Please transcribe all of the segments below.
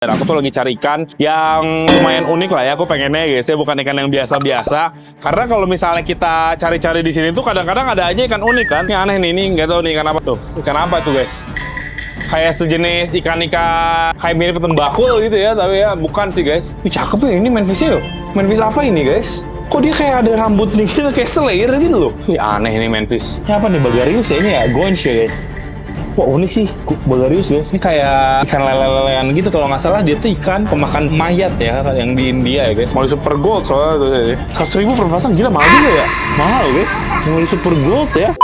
Dan aku tuh lagi cari ikan yang lumayan unik lah ya. Aku pengennya guys ya, bukan ikan yang biasa-biasa. Karena kalau misalnya kita cari-cari di sini tuh kadang-kadang ada aja ikan unik kan. Yang aneh nih, ini nggak tahu nih ikan apa tuh. Ikan apa tuh guys? Kayak sejenis ikan-ikan kayak mirip tembakau gitu ya, tapi ya bukan sih guys. Ini cakep ya, ini manfishnya loh. Manfish apa ini guys? Kok dia kayak ada rambut nih gitu, kayak selayer gitu loh. Ini aneh ini manfish. Ini apa nih, Bagarius ya ini ya? Goench ya guys. Wah unik sih, Bagarius guys. Ini kayak ikan lele-lelean gitu kalau nggak salah. Dia tuh ikan pemakan mayat ya, yang di India ya guys. Mau super gold soalnya tuh ya. 100.000 per pasang, gila mahal juga ya. Mahal guys, mau super gold ya.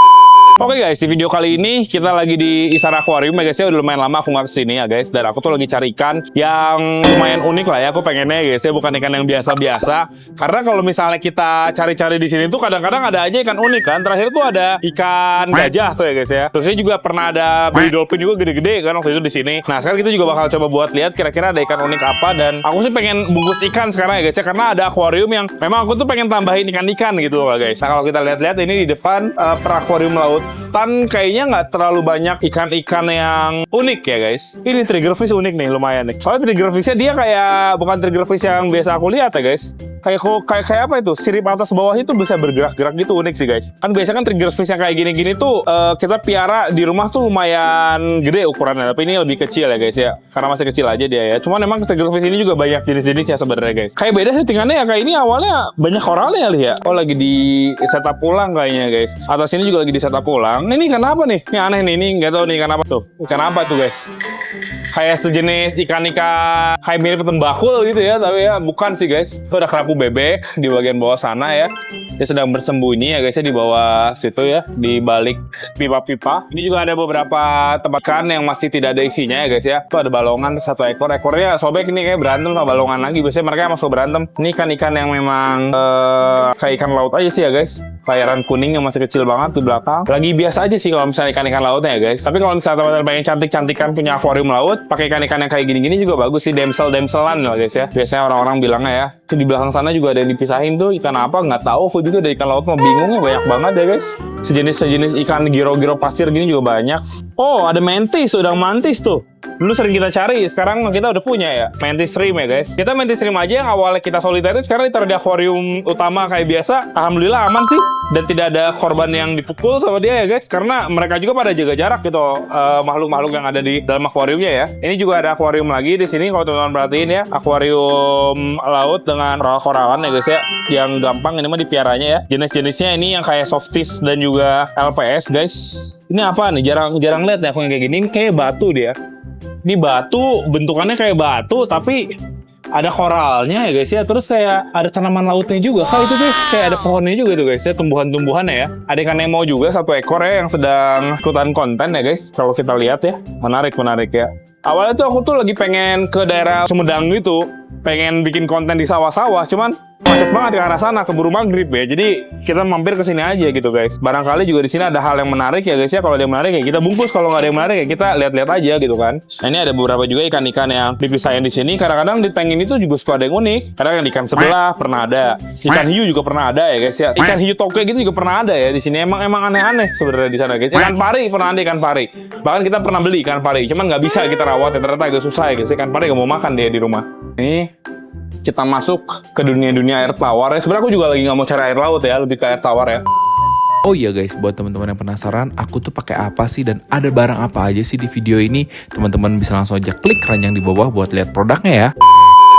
Oke guys, di video kali ini kita lagi di Istana Aquarium ya guys ya. Udah lumayan lama aku nggak kesini ya guys. Dan aku tuh lagi cari ikan yang lumayan unik lah ya. Aku pengennya guys ya, bukan ikan yang biasa-biasa. Karena kalau misalnya kita cari-cari di sini tuh kadang-kadang ada aja ikan unik kan. Terakhir tuh ada ikan gajah tuh ya guys ya. Terusnya juga pernah ada baby dolphin juga gede-gede kan waktu itu di sini. Nah sekarang kita juga bakal coba buat lihat kira-kira ada ikan unik apa. Dan aku sih pengen bungkus ikan sekarang ya guys ya. Karena ada akuarium yang memang aku tuh pengen tambahin ikan-ikan gitu loh guys. Nah kalau kita lihat-lihat ini di depan akuarium lautan kayaknya nggak terlalu banyak ikan-ikan yang unik ya guys. Ini triggerfish unik nih, lumayan nih. Soalnya triggerfishnya dia kayak bukan triggerfish yang biasa aku lihat ya guys. Kayak apa itu? Sirip atas bawah itu bisa bergerak-gerak gitu, unik sih guys. Kan biasanya kan triggerfish yang kayak gini-gini tuh kita piara di rumah tuh lumayan gede ukurannya, tapi ini lebih kecil ya guys ya. Karena masih kecil aja dia ya. Cuman memang triggerfish ini juga banyak jenis-jenisnya sebenarnya guys. Kayak beda settingannya ya, kayak ini awalnya banyak koralnya ya. Oh lagi di setup ulang kayaknya guys. Atas ini juga lagi di setup ulang. Ini ikan apa nih? Ini aneh nih, ini nggak tahu nih ikan apa tuh. Ikan apa tuh guys? Kayak sejenis ikan-ikan kayak mirip tembakau gitu ya, tapi ya bukan sih guys. Itu ada kerapu bebek di bagian bawah sana ya. Dia sedang bersembunyi ya guys ya di bawah situ ya, di balik pipa-pipa. Ini juga ada beberapa tempat ikan yang masih tidak ada isinya ya guys ya. Itu ada balongan satu ekor. Ekornya sobek ini kayak berantem sama balongan lagi. Biasanya mereka masuk berantem. Ini ikan-ikan yang memang kayak ikan laut aja sih ya guys. Layaran kuning yang masih kecil banget di belakang. Lagi biasa aja sih kalau misalnya ikan-ikan lautnya ya guys. Tapi kalau misalnya teman-teman pengen cantik-cantikan punya akuarium laut, pakai ikan-ikan yang kayak gini-gini juga bagus sih, damsel-damselan loh guys ya. Biasanya orang-orang bilangnya ya. Di belakang sana juga ada yang dipisahin tuh ikan apa nggak tahu. Aku juga dari ikan laut mah bingung ya, banyak banget ya guys. Sejenis ikan giro-giro pasir gini juga banyak. Oh ada mantis, udang mantis tuh. Dulu sering kita cari, sekarang kita udah punya ya. Mantis shrimp ya guys. Kita mantis shrimp aja yang awalnya kita solitaire, sekarang ditaruh di akuarium utama kayak biasa. Alhamdulillah aman sih. Dan tidak ada korban yang dipukul sama dia ya guys. Karena mereka juga pada jaga jarak gitu, makhluk-makhluk yang ada di dalam akuariumnya ya. Ini juga ada akuarium lagi di sini kalau teman-teman perhatiin ya. Akuarium laut dengan koral-koralan ya guys ya. Yang gampang ini mah dipiaranya ya. Jenis-jenisnya ini yang kayak softies dan juga LPS guys. Ini apa nih? Jarang lihat ya aku yang kayak gini. Ini kayak batu dia. Ini batu, bentukannya kayak batu, tapi ada koralnya ya guys ya. Terus kayak ada tanaman lautnya juga. Kayak itu guys, kayak ada pohonnya juga tuh guys ya, tumbuhan-tumbuhannya ya. Ada ikan Nemo juga satu ekor ya yang sedang ikutan konten ya guys. Kalau kita lihat ya, menarik ya. Awalnya tuh aku tuh lagi pengen ke daerah Sumedang gitu, pengen bikin konten di sawah-sawah, cuman macet banget ke arah sana, keburu maghrib ya. Jadi kita mampir ke sini aja gitu guys. Barangkali juga di sini ada hal yang menarik ya guys ya. Kalau ada yang menarik ya kita bungkus, kalau nggak ada yang menarik ya kita lihat-lihat aja gitu kan. Nah ini ada beberapa juga ikan-ikan yang dipisahin di sini. Kadang-kadang di tank ini tuh juga suka ada yang unik. Kadang yang ikan sebelah pernah ada, ikan hiu juga pernah ada ya guys ya. Ikan hiu toke gitu juga pernah ada ya di sini. Emang aneh-aneh sebenarnya di sana guys. Ikan pari pernah ada, ikan pari. Bahkan kita pernah beli ikan pari, cuman nggak bisa kita rawat ya, ternyata agak susah ya guys. Ikan pari nggak mau makan dia di rumah. Ini kita masuk ke dunia air tawar ya. Sebenarnya aku juga lagi nggak mau cari air laut ya, lebih ke air tawar ya. Oh iya guys, buat teman-teman yang penasaran, aku tuh pakai apa sih dan ada barang apa aja sih di video ini, teman-teman bisa langsung aja klik keranjang di bawah buat lihat produknya ya.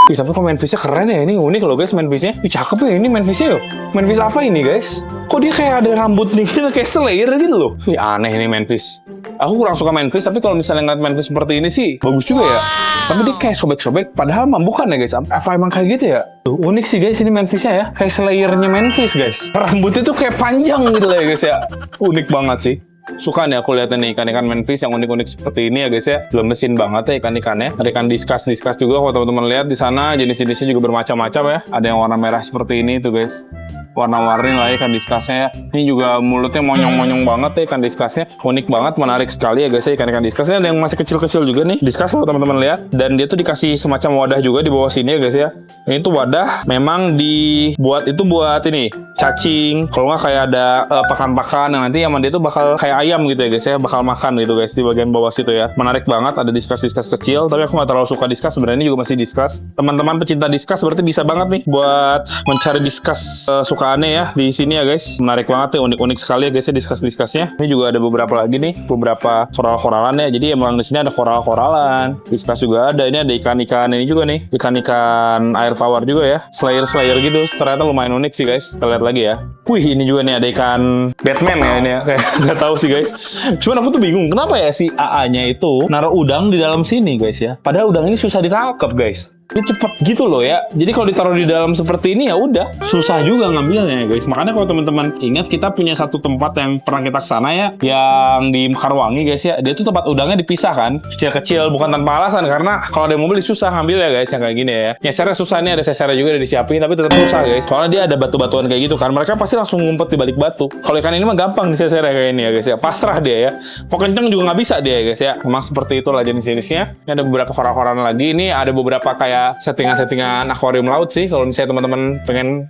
Wih, tapi kok manfishnya keren ya, ini unik loh guys manfishnya. Wih, cakep ya ini manfishnya yuk. Manfish apa ini guys? Kok dia kayak ada rambut nih gitu, kayak selayer gitu loh. Wih, aneh ini manfish. Aku kurang suka manfish, tapi kalau misalnya ngeliat manfish seperti ini sih bagus juga ya. Tapi dia kayak sobek-sobek, padahal mah bukan ya guys. Apa emang kayak gitu ya? Tuh, unik sih guys ini manfishnya ya. Kayak slayernya manfish guys. Rambutnya tuh kayak panjang gitu lah ya guys ya. Unik banget sih. Suka nih aku lihat nih ikan-ikan manfish yang unik-unik seperti ini ya guys ya. Belum mesin banget ya ikan-ikannya. Ada ikan diskus juga kalau teman-teman lihat di sana, jenis-jenisnya juga bermacam-macam ya. Ada yang warna merah seperti ini tuh guys. Warna-warni lah ikan diskusnya ya. Ini juga mulutnya monyong-monyong banget ya ikan diskusnya. Unik banget, menarik sekali ya guys ya ikan-ikan diskus. Ini ada yang masih kecil-kecil juga nih diskus kalau teman-teman lihat. Dan dia tuh dikasih semacam wadah juga di bawah sini ya guys ya. Ini tuh wadah memang dibuat itu buat ini cacing, kalau nggak kayak ada pakan-pakan yang nanti sama dia tuh bakal kayak ayam gitu ya guys ya, bakal makan gitu guys di bagian bawah situ ya. Menarik banget, ada diskus-diskus kecil, tapi aku nggak terlalu suka diskus, sebenarnya ini juga masih diskus. Teman-teman pecinta diskus berarti bisa banget nih buat mencari diskus sukaannya ya di sini ya guys. Menarik banget nih, unik-unik sekali ya guys ya diskus-diskusnya. Ini juga ada beberapa lagi nih, beberapa koral-koralan ya. Jadi emang di sini ada koral-koralan, diskus juga ada. Ini ada ikan-ikan ini juga nih, ikan-ikan air tawar juga ya, slayer-slayer gitu. Ternyata lumayan unik sih guys. Kita lihat lagi ya. Wih, ini juga nih ada ikan Batman ya ini ya. Kayak nggak tahu sih guys. Cuman aku tuh bingung kenapa ya si AA-nya itu naruh udang di dalam sini guys ya. Padahal udang ini susah ditangkap guys. Ini cepet gitu loh ya. Jadi kalau ditaruh di dalam seperti ini ya udah susah juga ngambilnya guys. Makanya kalau teman-teman ingat, kita punya satu tempat yang pernah kita kesana ya, yang di Mekarwangi guys ya. Dia tuh tempat udangnya dipisah kan, kecil-kecil, bukan tanpa alasan, karena kalau ada mobil susah ngambil ya guys yang kayak gini ya. Nyesernya susah nih, ada sesernya juga udah disiapin, tapi tetap susah guys. Soalnya dia ada batu-batuan kayak gitu kan. Mereka pasti langsung ngumpet di balik batu. Kalau ikan ini mah gampang disesernya kayak ini ya guys ya. Pasrah dia ya. Mau kenceng juga nggak bisa dia ya guys ya. Memang seperti itulah jenis-jenisnya. Ini ada beberapa koral-koralan lagi. Ini ada beberapa kayak settingan-settingan akuarium laut sih. Kalau misalnya teman-teman pengen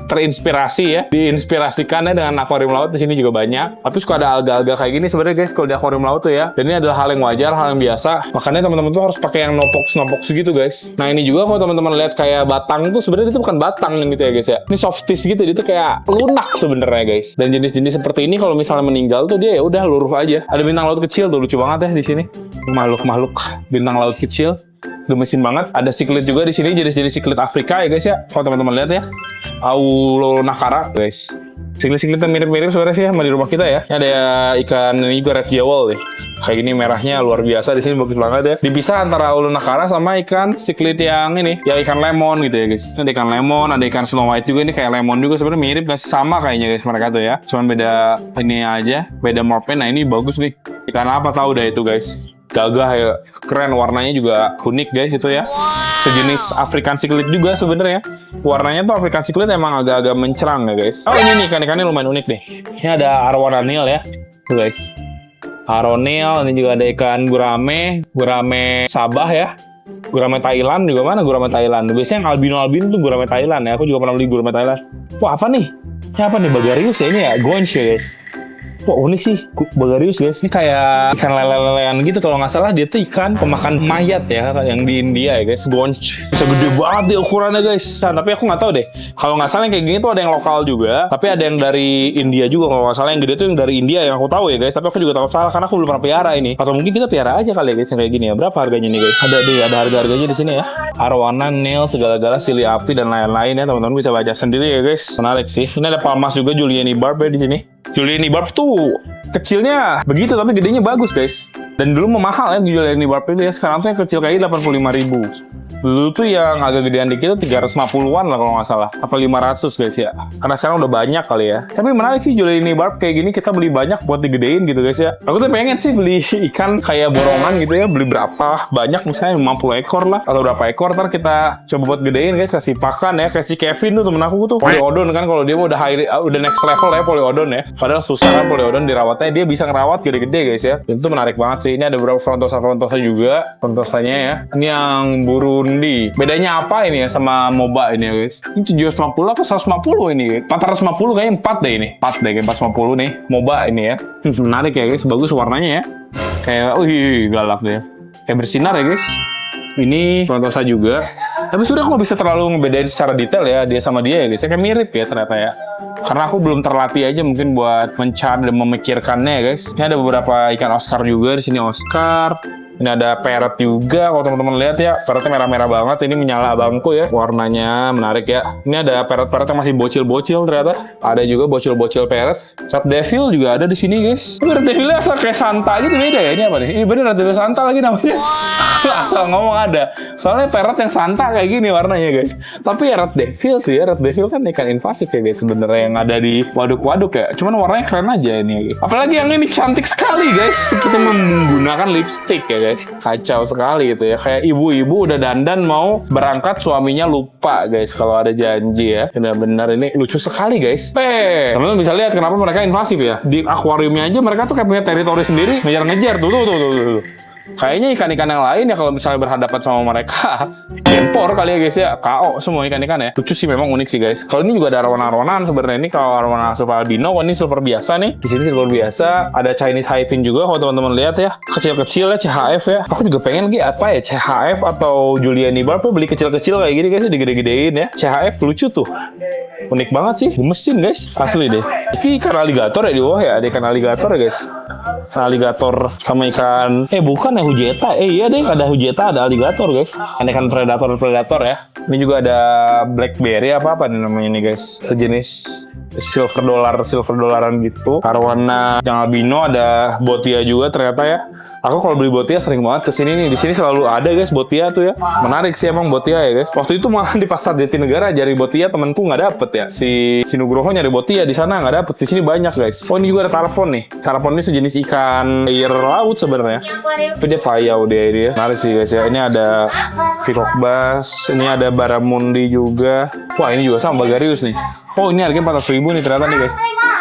terinspirasi ya, diinspirasikannya dengan akuarium laut, di sini juga banyak. Tapi suka ada alga-alga kayak gini sebenarnya guys kalau di akuarium laut tuh ya. Dan ini adalah hal yang wajar, hal yang biasa. Makanya teman-teman tuh harus pakai yang nopox gitu guys. Nah ini juga kalau teman-teman lihat kayak batang tuh sebenarnya itu bukan batang gitu ya guys ya. Ini softies gitu, dia tuh kayak lunak sebenarnya guys. Dan jenis-jenis seperti ini kalau misalnya meninggal tuh dia ya udah luruh aja. Ada bintang laut kecil tuh, lucu banget ya di sini. Makhluk-makhluk bintang laut kecil. Gemesin banget. Ada cichlid juga di sini, jenis-jenis cichlid Afrika ya guys ya. Kalau teman-teman lihat ya, Aulonakara guys. Cichlid yang mirip-mirip sebenarnya sih sama di rumah kita ya. Ini ada ikan ini juga red jewel nih. Kayak gini merahnya luar biasa, di sini bagus banget ya. Dipisah antara Aulonakara sama ikan cichlid yang ini, yang ikan lemon gitu ya guys. Ini ada ikan lemon, ada ikan snow white juga, ini kayak lemon juga sebenarnya mirip, nggak sih? Sama kayaknya guys mereka tuh ya. Cuman beda ini aja, beda morphine. Nah ini bagus nih. Ikan apa tahu dah itu guys. Gagah ya, keren, warnanya juga unik guys itu ya. Sejenis African cichlid juga sebenarnya. Warnanya tuh African cichlid emang agak-agak mencerang ya guys. Oh ini nih ikan-ikannya lumayan unik nih. Ini ada arowana nil ya, tuh guys. Aronil, ini juga ada ikan gurame Sabah ya. Gurame Thailand juga mana gurame Thailand. Biasanya yang albino tuh gurame Thailand ya. Aku juga pernah beli gurame Thailand. Wah apa nih? Ini apa nih, Bagarius ya ini ya, Gonch ya guys. Wah unik sih, Bagarius guys. Ini kayak ikan lele-lelean gitu kalau nggak salah. Dia tuh ikan pemakan mayat ya, yang di India ya guys. Gonch. Bisa gede banget deh ukurannya guys. Nah, tapi aku nggak tahu deh. Kalau nggak salah yang kayak gini tuh ada yang lokal juga. Tapi ada yang dari India juga kalau nggak salah. Yang gede tuh yang dari India yang aku tahu ya guys. Tapi aku juga tahu salah karena aku belum pernah pelihara ini. Atau mungkin kita pelihara aja kali ya guys yang kayak gini ya. Berapa harganya nih guys? Ada deh, ada harga-harganya di sini ya. Arowana, Nil, segala-gala, sili api dan lain-lain ya. Teman-teman bisa baca sendiri ya guys. Menarik sih. Ini ada palmas juga, Juliani barb ya di sini. Juliani barb tuh kecilnya begitu tapi gedenya bagus guys. Dan dulu memahal ya Juliani barb itu ya. Sekarang tuh yang kecil kayak 85.000. Dulu tuh yang agak gedean dikit tuh 350-an lah kalau nggak salah. Apa 500 guys ya. Karena sekarang udah banyak kali ya. Tapi menarik sih Juliani barb kayak gini, kita beli banyak buat digedein gitu guys ya. Aku tuh pengen sih beli ikan kayak borongan gitu ya. Beli berapa banyak, misalnya 50 ekor lah. Atau berapa ekor, ntar kita coba buat gedein guys. Kasih pakan ya. Kasih Kevin tuh temen aku tuh Polyodon kan. Kalau dia udah next level ya Polyodon ya. Padahal susah kan Polyodon dirawatnya. Dia bisa ngerawat gede-gede guys ya. Itu menarik banget sih. Ini ada beberapa frontosa juga. Frontosanya ya. Ini yang Burundi. Bedanya apa ini ya sama MOBA ini ya guys? Ini 750 apa 150 ini? 450 kayaknya 4 deh ini. 4 deh, kayak 450 nih. MOBA ini ya. Menarik ya guys. Bagus warnanya ya. Kayak, galak deh. Kayak bersinar ya guys. Ini frontosa juga. Tapi sudah aku nggak bisa terlalu ngebedain secara detail ya dia sama dia ya guys. Kayak mirip ya ternyata ya. Karena aku belum terlatih aja mungkin buat mencari dan memikirkannya ya guys. Ini ada beberapa ikan Oscar juga di sini, Oscar. Ini ada parrot juga, kalau teman-teman lihat ya, parrotnya merah-merah banget. Ini menyala abangku ya, warnanya menarik ya. Ini ada parrot-parrot yang masih bocil-bocil ternyata. Ada juga bocil-bocil parrot. Red devil juga ada di sini guys. Tapi red devilnya asal kayak Santa gitu, beda ya. Ini apa nih? Ini bener red devil Santa lagi namanya. Asal ngomong ada. Soalnya parrot yang Santa kayak gini warnanya guys. Tapi ya red devil sih ya, red devil kan ikan invasif ya guys sebenarnya yang ada di waduk-waduk ya. Cuman warnanya keren aja ini guys. Apalagi yang ini cantik sekali guys. Seperti menggunakan lipstick ya guys. Kacau sekali gitu ya. Kayak ibu-ibu udah dandan mau berangkat, suaminya lupa guys kalau ada janji ya. Benar-benar ini lucu sekali guys. Teman-teman bisa lihat kenapa mereka invasif ya. Di akuariumnya aja mereka tuh kayak punya teritori sendiri, ngejar-ngejar tuh. Kayaknya ikan-ikan yang lain ya kalau misalnya berhadapan sama mereka, gempor kali ya guys ya, KO semua ikan-ikan ya. Lucu sih, memang unik sih guys. Kalau ini juga ada arwana-arwanaan sebenarnya. Ini kalau arwana silver albino, wah ini silver biasa nih. Di sini silver biasa, ada Chinese hyping juga kalau teman-teman lihat ya. Kecil-kecil ya CHF ya. Aku juga pengen lagi apa ya, CHF atau Juliani Barb beli kecil-kecil kayak gini guys, digede-gedein ya. CHF lucu tuh. Unik banget sih, mesin guys, asli deh. Ini ikan aligator ya di bawah ya, ada ikan aligator ya guys. Aligator sama ikan, bukan ya hujeta, iya deh, ada hujeta, ada aligator guys. Ikan predator ya. Ini juga ada blackberry apa nih namanya nih guys, sejenis silver dolaran gitu. Arwana yang albino, ada botia juga ternyata ya. Aku kalau beli botia sering banget kesini nih. Di sini selalu ada guys botia tuh ya. Menarik sih emang botia ya guys. Waktu itu malah di pasar Jatinegara cari botia, temenku nggak dapet ya. Si Nugroho nyari botia di sana nggak dapet. Di sini banyak guys. Oh ini juga ada tarpon nih. Tarpon ini sejenis ikan air laut sebenarnya. Tapi dia payau dia. Menarik sih guys ya. Ini ada peacock bass. Ini ada barramundi juga. Wah ini juga sama Bagarius nih. Oh ini harganya 400.000 nih ternyata nih guys.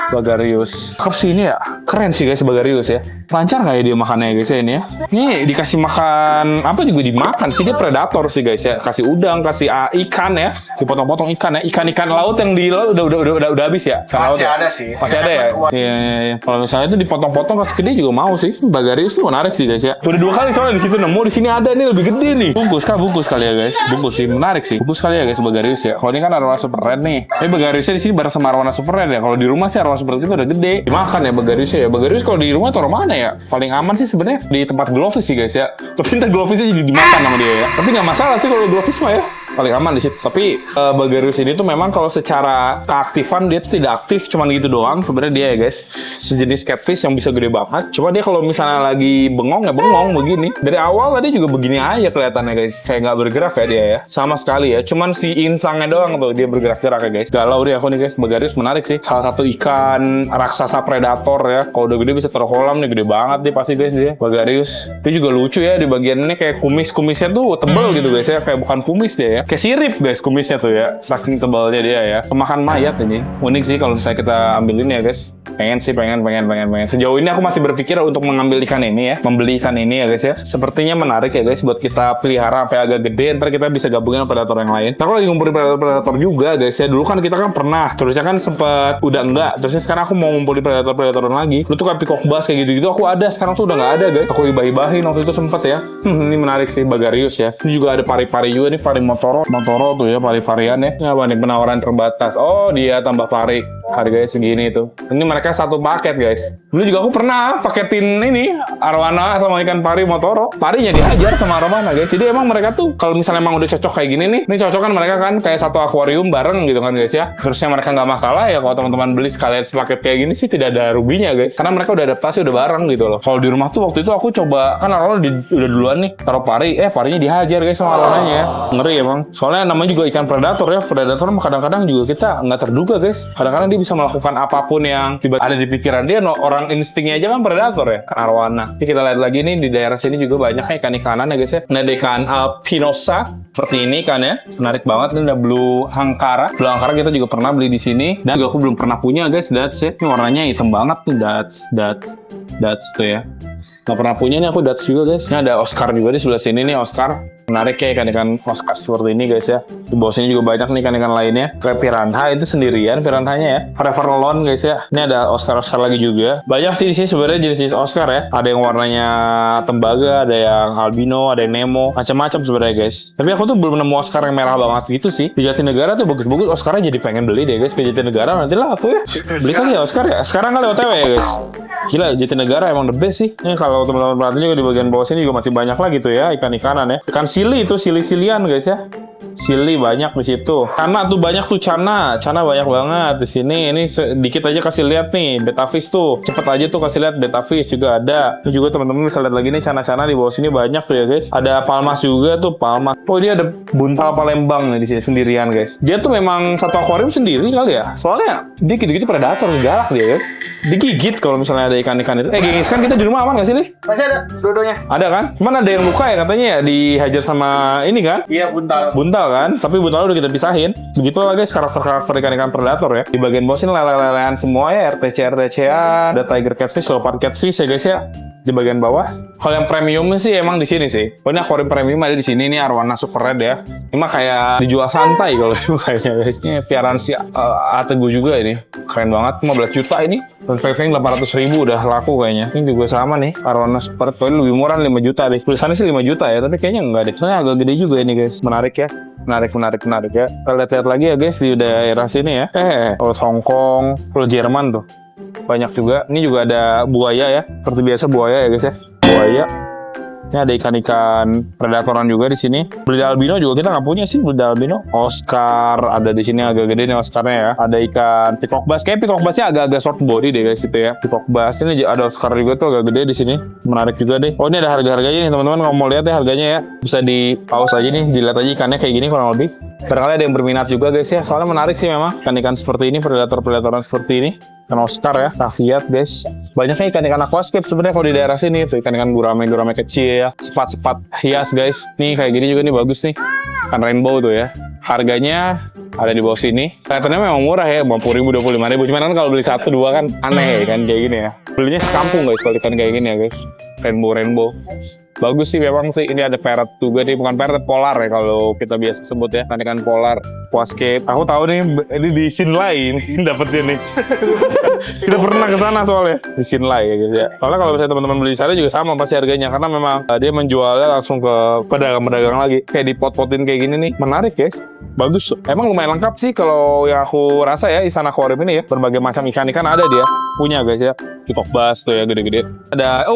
Bagarius. Cakep sih ini ya. Keren sih guys Bagarius ya. Lancar nggak ya dia makannya guys ya ini ya. Ini dikasih makan apa juga dimakan sih, dia predator sih guys ya. Kasih udang, kasih ikan ya. Dipotong-potong ikan ya. Ikan-ikan laut yang di laut udah habis ya. Masih ada sih. Masih ada ya. Iya. Kalau misalnya itu dipotong-potong kasih gede juga mau sih. Bagarius tuh menarik sih guys ya. Udah 2 kali soalnya di situ nemu, di sini ada nih lebih gede nih. Bungkus kali ya guys. Bungkus sih menarik sih. Bungkus kali ya guys Bagarius ya. Kalau ini kan arwana super red nih. Ini Bagariusnya di sini bareng sama arwana super red ya. Kalau di rumah sih arwana super red itu udah gede. Dimakan ya Bagariusnya ya. Bagarius kalau di rumah taruh mana ya? Paling aman sih sebenarnya di tempat glovis sih guys ya. Tapi ntar glovisnya jadi dimakan sama dia ya. Tapi nggak masalah sih kalau glovis mah ya. Paling aman di situ. Tapi Bagarius ini tuh memang kalau secara keaktifan dia tuh tidak aktif, cuman gitu doang sebenarnya dia ya guys. Sejenis catfish yang bisa gede banget. Cuma dia kalau misalnya lagi bengong ya bengong begini. Dari awal tadi juga begini aja kelihatannya guys. Kayak nggak bergerak ya dia ya. Sama sekali ya. Cuman si insangnya doang tuh dia bergerak-gerak ya guys. Galau dia aku nih guys. Bagarius menarik sih. Salah satu ikan raksasa predator ya. Kalau udah gede bisa taruh kolam nih, gede banget nih pasti guys dia. Bagarius. Itu juga lucu ya di bagian ini kayak kumisnya tuh tebel gitu guys ya. Kayak bukan kumis dia ya. Kayak sirip guys kumisnya tuh ya, saking tebalnya dia ya. Kemakan mayat ini. Unik sih kalau misalnya kita ambilin ya guys. Pengen. Sejauh ini aku masih berpikir untuk mengambil ikan ini ya, membeli ikan ini ya guys ya. Sepertinya menarik ya guys buat kita pelihara sampai agak gede. Ntar kita bisa gabungin sama predator yang lain. Ntar aku lagi ngumpulin predator juga guys ya. Dulu kan kita kan pernah, terusnya kan sempet udah enggak. Terusnya sekarang aku mau ngumpulin predator lagi. Lu tuh kayak peacock bass kayak gitu-gitu aku ada. Sekarang tuh udah nggak ada guys. Aku hibah-hibahin waktu itu sempet ya. Ini menarik sih Bagarius ya. Ini juga ada pari-pari juga nih, pari Motoro tuh ya, pari-varian ya. Ini apa nih, penawaran terbatas. Oh dia tambah pari. Harganya segini tuh. Ini mereka satu paket guys. Dulu juga aku pernah paketin ini arwana sama ikan pari Motoro. Parinya dihajar sama arwana guys. Jadi emang mereka tuh kalau misalnya emang udah cocok kayak gini nih. Ini cocok kan mereka kan kayak satu akuarium bareng gitu kan guys ya. Terusnya mereka nggak masalah ya kalau teman-teman beli sekalian sepaket kayak gini sih tidak ada ruginya guys. Karena mereka udah adaptasi udah bareng gitu loh. Kalau di rumah tuh waktu itu aku coba kan arwana udah duluan nih taruh pari. Parinya dihajar guys sama arwananya ya. Ngeri emang. Soalnya namanya juga ikan predator ya. Predator kadang-kadang juga kita nggak terduga guys. Kadang-kadang dia bisa melakukan apapun yang tiba ada di pikiran dia. Orang instingnya aja kan predator ya, kan arwana. Jadi kita lihat lagi nih di daerah sini juga banyak ikan-ikanan ya guys ya. Nah, ada ikan alpinosa seperti ini kan ya. Menarik banget. Ini ada blue hangkara. Blue hangkara kita juga pernah beli di sini. Dan juga aku belum pernah punya guys. That's it. Ini warnanya hitam banget nih. That's tuh ya. Nggak pernah punya nih aku Dats juga guys. Ini ada Oscar juga di sebelah sini nih Oscar. Menarik ya ikan-ikan Oscar seperti ini guys ya. Di bawah sini juga banyak nih ikan-ikan lainnya. Kayak piranha itu sendirian piranhanya ya. Forever Alone guys ya. Ini ada Oscar lagi juga. Banyak sih di sini sebenarnya jenis-jenis Oscar ya. Ada yang warnanya tembaga, ada yang albino, ada yang Nemo, macam-macam sebenarnya guys. Tapi aku tuh belum nemu Oscar yang merah banget gitu sih. Di Jatinegara tuh bagus-bagus Oscarnya, jadi pengen beli deh guys ke Jatinegara. Nanti lah aku ya. Beli kali ya Oscar ya. Sekarang kali OTW ya guys. Gila Jatinegara emang the best sih. Ini kalau teman-teman perhatiin juga di bagian bawah sini juga masih banyak lagi tuh ya ikan-ikanan ya. Ikan sili itu sili-silian guys ya. Sili banyak di situ. Cana tuh banyak tuh cana banyak banget di sini. Ini sedikit aja kasih lihat nih betafish tuh. Cepet aja tuh kasih lihat betafish juga ada. Ini juga teman-teman bisa lihat lagi nih cana-cana di bawah sini banyak tuh ya guys. Ada palmas juga tuh palmas. Oh dia ada buntal Palembang nih di sini sendirian guys. Dia tuh memang satu akuarium sendiri kali ya. Soalnya dia gitu-gitu predator galak dia guys. Digigit kalau misalnya ada ikan-ikan itu. Gengis kan kita di rumah aman gak sih nih? Masih ada dua-duanya. Ada kan? Cuman ada yang luka ya katanya ya dihajar sama ini kan? Iya buntal. Buntal buntal kan, tapi buntalnya udah kita pisahin. Begitu lah guys karakter-karakter ikan-ikan predator ya. Di bagian bawah sini lele-lelean semua ya, RTC-RTC-an, ada tiger catfish, leopard catfish ya guys ya. Di bagian bawah. Kalau yang premium sih emang di sini sih. Oh, ini akuarium premium ada di sini nih, arwana super red ya. Ini mah kayak dijual santai kalau itu kayaknya guys. Ini Piaransi Ategu juga ini. Keren banget, 15 juta ini. Dan Veveng 800.000 udah laku kayaknya. Ini juga sama nih, arwana super red. Lebih murah 5 juta deh. Tulisannya sih 5 juta ya, tapi kayaknya enggak deh. Soalnya agak gede juga ini guys. Menarik ya. Menarik ya. Kita lihat lagi ya guys di daerah sini ya. Hong Kong, Jerman tuh. Banyak juga. Ini juga ada buaya ya. Seperti biasa buaya ya guys ya. Buaya. Ini ada ikan-ikan predatoran juga di sini. Belida albino juga kita nggak punya sih, belida albino. Oscar ada di sini agak gede nih Oscarnya ya. Ada ikan peacock bass. Kayak peacock bassnya agak-agak short body deh guys itu ya. Peacock bass ini ada Oscar juga tuh agak gede di sini. Menarik juga deh. Oh, ini ada harga-harganya nih teman-teman. Kalau mau lihat ya harganya ya, bisa di pause aja nih, dilihat aja ikannya kayak gini kurang lebih. Barangkali ada yang berminat juga guys ya. Soalnya menarik sih memang ikan-ikan seperti ini, predator-predatoran seperti ini. Ikan Oscar ya, Rafiat guys. Banyaknya ikan-ikan aquascape sebenarnya kalau di daerah sini tuh ikan-ikan gurame kecil ya, sepat-sepat hias guys. Nih kayak gini juga nih bagus nih. Ikan rainbow tuh ya. Harganya ada di bawah sini. Kelihatannya memang murah ya, 50.000, 25.000. Cuman kan kalau beli 1-2 kan aneh kan kayak gini ya. Belinya sekampung guys kalau ikan kayak gini ya guys. Rainbow. Bagus sih memang sih. Ini ada ferret juga nih, bukan ferret, polar ya kalau kita biasa sebut ya. Ikan polar, aquascape. Aku tahu nih ini di Sinlai ini dapetnya nih. Kita pernah ke sana soalnya di Sinlai ya guys ya. Soalnya kalau misalnya teman-teman beli di sana juga sama pasti harganya, karena memang dia menjualnya langsung ke pedagang-pedagang lagi. Kayak dipot-potin kayak gini nih. Menarik guys. Bagus tuh. Emang lumayan lengkap sih kalau yang aku rasa ya Istana Aquarium ini ya. Berbagai macam ikan-ikan ada dia punya guys ya. Peacock bass tuh ya gede-gede. Ada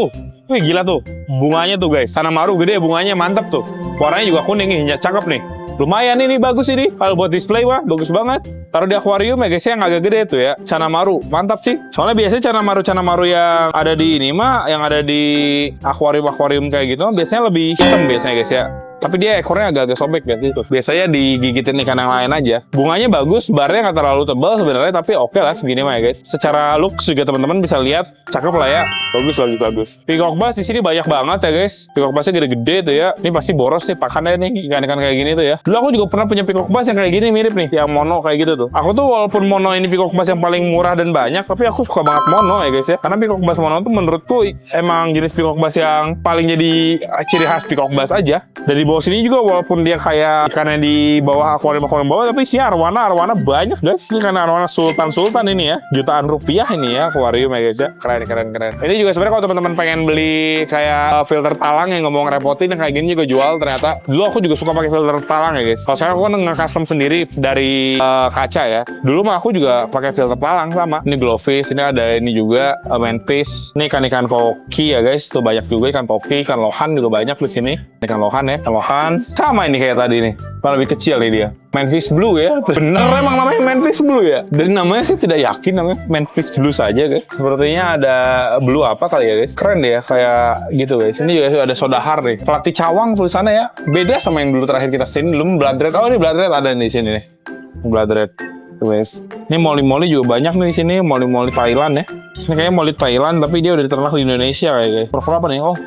wih gila tuh. Bunganya tuh guys. Sanamaru gede bunganya, mantap tuh. Warnanya juga kuning nih, cakep nih. Lumayan ini bagus ini. Kalau buat display wah bagus banget. Taruh di akuarium ya guys yang agak gede tuh ya. Sanamaru, mantap sih. Soalnya biasanya Sanamaru yang ada di ini mah, yang ada di akuarium kayak gitu biasanya lebih hitam biasanya guys ya. Tapi dia ekornya agak-agak sobek ya gitu. Biasanya digigitin ikan yang lain aja. Bunganya bagus, barnya nggak terlalu tebal sebenarnya, tapi oke lah segini mah ya guys. Secara looks juga teman-teman bisa lihat, cakep lah ya. Bagus. Peacock bass di sini banyak banget ya guys. Peacock bassnya gede-gede tuh ya. Ini pasti boros nih pakannya nih ikan-ikan kayak gini tuh ya. Dulu aku juga pernah punya peacock bass yang kayak gini mirip nih, yang mono kayak gitu tuh. Aku tuh walaupun mono ini peacock bass yang paling murah dan banyak, tapi aku suka banget mono ya guys ya. Karena peacock bass mono tuh menurutku emang jenis peacock bass yang paling jadi ciri khas peacock bass aja. Dari bawah sini juga walaupun dia kayak ikannya di bawah akuarium bawah, tapi isinya arwana banyak guys. Ini karena arwana sultan ini ya, jutaan rupiah ini ya akuarium ya guys ya. Keren. Ini juga sebenarnya kalau teman-teman pengen beli kayak filter talang yang nggak mau ngerepotin yang kayak gini juga jual ternyata. Dulu aku juga suka pakai filter talang ya guys. Kalau sekarang aku kan nge-custom sendiri dari kaca ya. Dulu mah aku juga pakai filter talang sama. Ini glowfish, ini ada ini juga manfish. Ini ikan-ikan koki ya guys. Tuh banyak juga ikan koki, ikan lohan juga banyak di sini. Ikan lohan ya, ikan lohan. Sama ini kayak tadi nih, malah lebih kecil nih dia. Manfish blue ya, bener emang namanya manfish blue ya. Dari namanya sih tidak yakin namanya manfish blue saja guys. Sepertinya ada blue apa kali ya guys. Keren deh ya, kayak gitu guys. Ini juga ada sodahar nih. Pelatih cawang tulisannya ya. Beda sama yang dulu terakhir kita kesini. Dulu blood red. Oh ini blood red ada di sini nih. Blood red. Tuh guys. Ini moli-moli juga banyak nih di sini. Moli-moli Thailand ya. Ini kayaknya moli Thailand, tapi dia udah diternak di Indonesia kayak guys. Kura-kura apa nih? Oh,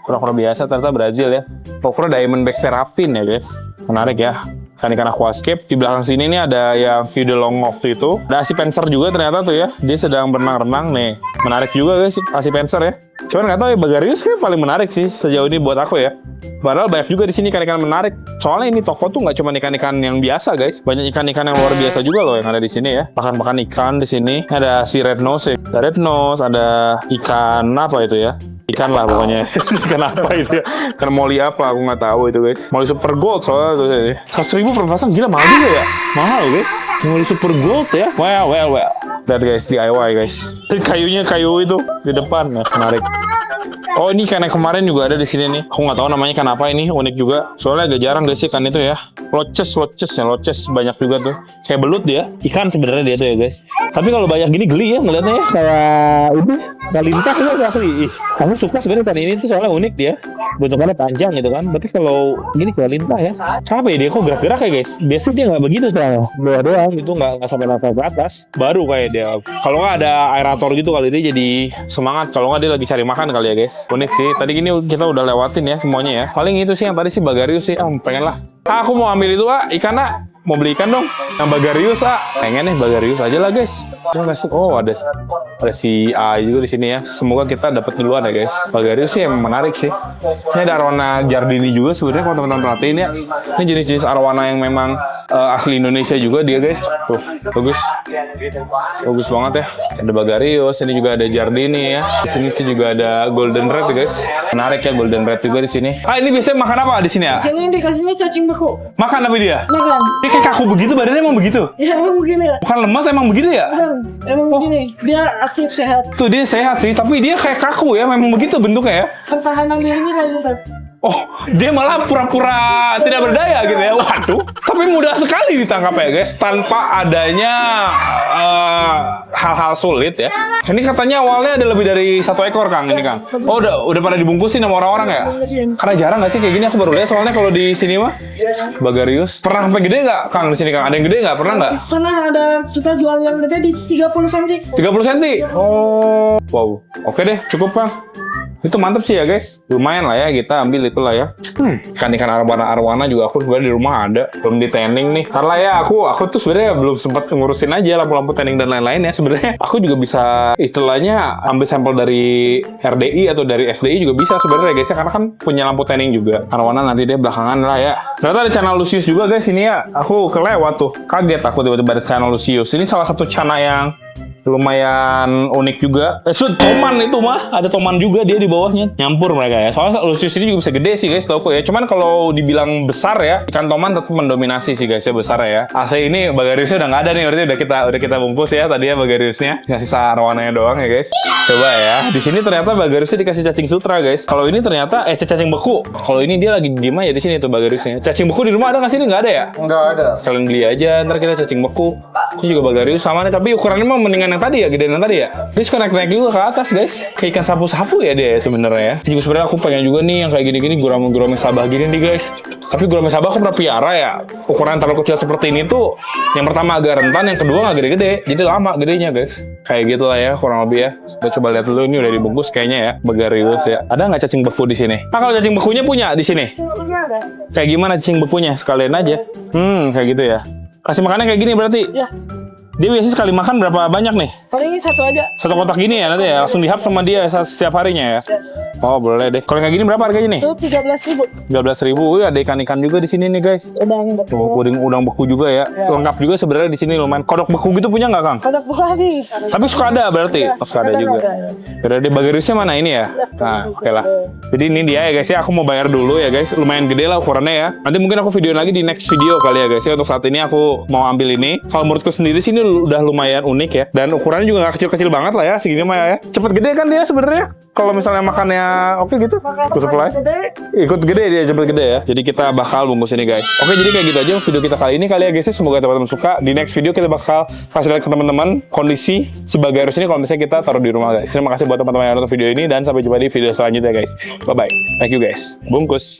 kura-kura biasa ternyata Brazil ya. Kura-kura Diamondback Seraphin ya guys. Menarik ya. Ikan-ikan aquascape. Di belakang sini nih ada yang view the long off itu. Ada asipenser juga ternyata tuh ya. Dia sedang berenang-renang nih. Menarik juga guys asipenser ya. Cuman nggak tahu ya Bagarius kayak paling menarik sih sejauh ini buat aku ya. Padahal banyak juga di sini ikan-ikan menarik. Soalnya ini toko tuh nggak cuma ikan-ikan yang biasa guys. Banyak ikan-ikan yang luar biasa juga loh yang ada di sini ya. Pakan-pakan ikan di sini. Ada si red nose ya. Ada red nose, ada ikan apa itu ya. Ikan lah pokoknya. Ikan apa itu ya? Ikan moli apa? Aku nggak tahu itu guys. Moli super gold soalnya tuh ya. 100.000 per pasang, gila mahal juga ya. Mahal guys. Moli super gold ya. Well. Lihat guys DIY guys. Kayunya kayu itu di depan. Nah, menarik. Oh ini ikan yang kemarin juga ada di sini nih. Aku nggak tahu namanya ikan apa ini, unik juga. Soalnya agak jarang guys ikan itu ya. Loches banyak juga tuh. Kayak belut dia. Ikan sebenarnya dia tuh ya guys. Tapi kalau banyak gini geli ya ngeliatnya ya. Kayak ini lintah itu asli. Kamu suka sebenarnya ikan ini tuh soalnya unik dia. Bentukannya panjang gitu kan. Berarti kalau gini kayak lintah ya. Kenapa ya dia kok gerak-gerak ya guys? Biasanya dia nggak begitu soalnya. Bawah doang itu nggak sampai level ke atas. Baru kayak dia. Kalau nggak ada aerator gitu kali dia jadi semangat. Kalau nggak dia lagi cari makan kali ya guys. Unik sih. Tadi gini kita udah lewatin ya semuanya ya. Paling itu sih yang tadi sih Bagarius sih. Pengen lah Aku mau ambil itu ikan mau beli ikan dong. Yang bagarius pengen nih bagarius aja lah guys. Oh ada si A juga di sini ya. Semoga kita dapat duluan ya guys. Bagarius sih emang menarik sih. Ini ada arwana Giardini juga sebenarnya kalau teman-teman perhatiin ya. Ini jenis-jenis arwana yang memang asli Indonesia juga dia guys. Tuh bagus banget ya. Ada bagarius, ini juga ada Giardini ya. Di sini tuh juga ada golden red ya guys. Menarik ya golden red juga di sini. Ini biasanya makan apa di sini ya? Sini dikasihnya cacing beku. Makan apa dia? Makan. Dia kayak kaku begitu, badannya emang begitu? Ya emang begini ya. Bukan lemas, emang begitu ya? Emang begini. Dia aktif sehat. Tuh dia sehat sih, tapi dia kayak kaku ya, memang begitu bentuknya ya. Pertahanan dirinya kayak gitu. Oh, dia malah pura-pura tidak berdaya gitu ya. Waduh, tapi mudah sekali ditangkap ya guys, tanpa adanya hal-hal sulit ya. Ini katanya awalnya ada lebih dari 1 ekor Kang ini Kang. Oh, udah pada dibungkusin sama orang-orang ya? Karena jarang nggak sih kayak gini, aku baru lihat soalnya kalau di sini mah. Bagarius. Pernah sampai gede nggak Kang di sini Kang? Ada yang gede nggak? Pernah nggak? Pernah ada kita jual yang gede di 30 cm. 30 cm? Oh, wow. Oke deh, cukup Kang. Itu mantep sih ya guys, lumayan lah ya kita ambil itulah ya. Ikan arwana juga aku sebenarnya di rumah ada, belum di tanning nih. Karena ya aku tuh sebenarnya belum sempat ngurusin aja lampu-lampu tanning dan lain-lain ya. Sebenarnya aku juga bisa istilahnya ambil sampel dari RDI atau dari SDI juga bisa sebenarnya guys ya, karena kan punya lampu tanning juga. Arwana nanti deh belakangan lah ya. Ternyata ada channel Lucius juga guys ini ya. Aku kelewat tuh, kaget aku tiba-tiba ada channel Lucius. Ini salah satu channel yang lumayan unik juga. Toman itu mah, ada toman juga dia di bawahnya. Nyampur mereka ya. Soalnya Lucius ini juga bisa gede sih guys, tau kok ya. Cuman kalau dibilang besar ya, ikan toman tetap mendominasi sih guys ya, besar ya. AC ini bagariusnya udah nggak ada nih, berarti udah kita bungkus ya tadi ya bagariusnya. Nggak sisa arwananya doang ya guys. Coba ya. Di sini ternyata bagariusnya dikasih cacing sutra guys. Kalau ini ternyata cacing beku. Kalau ini dia lagi diem aja di sini tuh bagariusnya. Cacing beku di rumah ada nggak sih? Ini nggak ada ya? Nggak ada. Sekalian beli aja, ntar kita cacing beku. Ini juga bagarius sama nih, tapi ukurannya mah mendingan yang tadi ya, gedean yang tadi ya. Dia suka naik-naik juga ke atas guys. Kayak ikan sapu-sapu ya dia sebenarnya ya. Juga sebenarnya aku pengen juga nih yang kayak gini-gini gurame sabah gini nih guys. Tapi gurame sabah aku pernah piara ya. Ukuran terlalu kecil seperti ini tuh, yang pertama agak rentan, yang kedua nggak gede-gede. Jadi lama gedenya guys. Kayak gitu lah ya kurang lebih ya. Kita coba lihat dulu, ini udah dibungkus kayaknya ya. Bagarius ya. Ada nggak cacing beku di sini? Kalau cacing bekunya punya di sini? Kayak gimana cacing bekunya? Sekalian aja. Kayak gitu ya. Kasih makannya kayak gini berarti? Ya. Dia biasanya sekali makan berapa banyak nih? Paling ini satu aja. Satu kotak gini ya nanti ya? Langsung dihap sama dia setiap harinya ya? Oh boleh deh. Kalau kayak gini berapa harganya nih? Itu 13.000. 13.000. Ada ikan-ikan juga di sini nih guys. Udang beku. Tuh, udang beku juga ya. Lengkap juga sebenarnya di sini lumayan. Kodok beku gitu punya nggak Kang? Kodok beku habis. Tapi suka ada berarti? Oh, suka ada juga. Berarti bagariusnya mana ini ya? Nah oke lah. Jadi ini dia ya guys ya. Aku mau bayar dulu ya guys. Lumayan gede lah ukurannya ya. Nanti mungkin aku videoin lagi di next video kali ya guys ya. Untuk saat ini aku mau ambil ini. Kalau menurutku sendiri sih ini udah lumayan unik ya. Dan ukurannya juga nggak kecil-kecil banget lah ya. Segini mah ya. Cepet gede kan dia sebenarnya. Kalau misalnya makannya oke gitu. Aku supply. Ikut gede dia, cepet gede ya. Jadi kita bakal bungkus ini guys. Oke, jadi kayak gitu aja video kita kali ini kali ya guys. Semoga teman-teman suka. Di next video kita bakal kasih lihat ke teman-teman kondisi si bagarius ini kalau misalnya kita taruh di rumah guys. Terima kasih buat teman-teman yang nonton video ini dan sampai jumpa di video selanjutnya guys. Bye bye. Thank you guys. Bungkus.